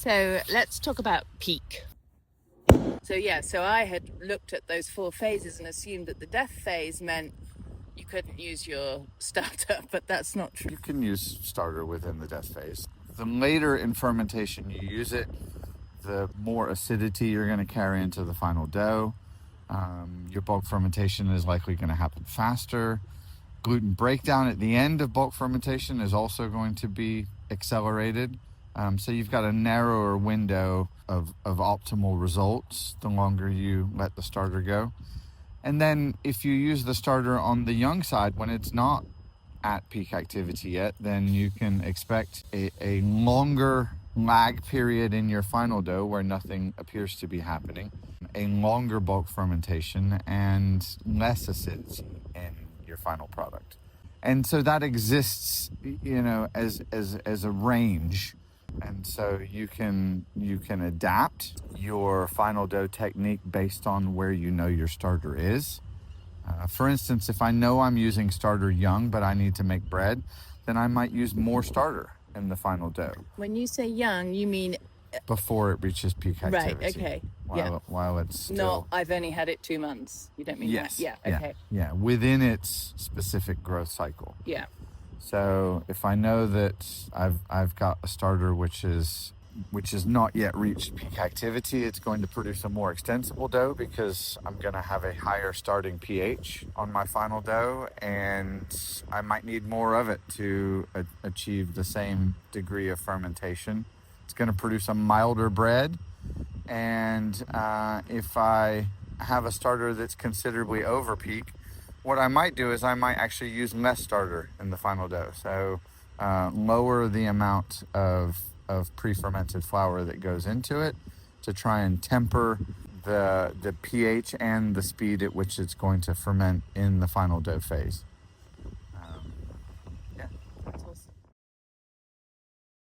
So let's talk about peak. So I had looked at those 4 phases and assumed that the death phase meant you couldn't use your starter, but that's not true. You can use starter within the death phase. The later in fermentation you use it, the more acidity you're going to carry into the final dough. Your bulk fermentation is likely going to happen faster. Gluten breakdown at the end of bulk fermentation is also going to be accelerated. So you've got a narrower window of optimal results the longer you let the starter go. And then if you use the starter on the young side when it's not at peak activity yet, then you can expect a longer lag period in your final dough where nothing appears to be happening, a longer bulk fermentation, and less acidity in your final product. And so that exists, as a range. And so you can adapt your final dough technique based on where you know your starter is. For instance, if I know I'm using starter young, but I need to make bread, then I might use more starter in the final dough. When you say young, you mean before it reaches peak activity. right? Okay. While it's still... No, I've only had it 2 months. You don't mean yes, that? Yeah. Okay. Yeah, within its specific growth cycle. Yeah. So if I know that I've got a starter which is not yet reached peak activity, it's going to produce a more extensible dough because I'm going to have a higher starting pH on my final dough, and I might need more of it to achieve the same degree of fermentation. It's going to produce a milder bread, and if I have a starter that's considerably over peak, what I might do is I might actually use less starter in the final dough. So lower the amount of pre-fermented flour that goes into it to try and temper the pH and the speed at which it's going to ferment in the final dough phase.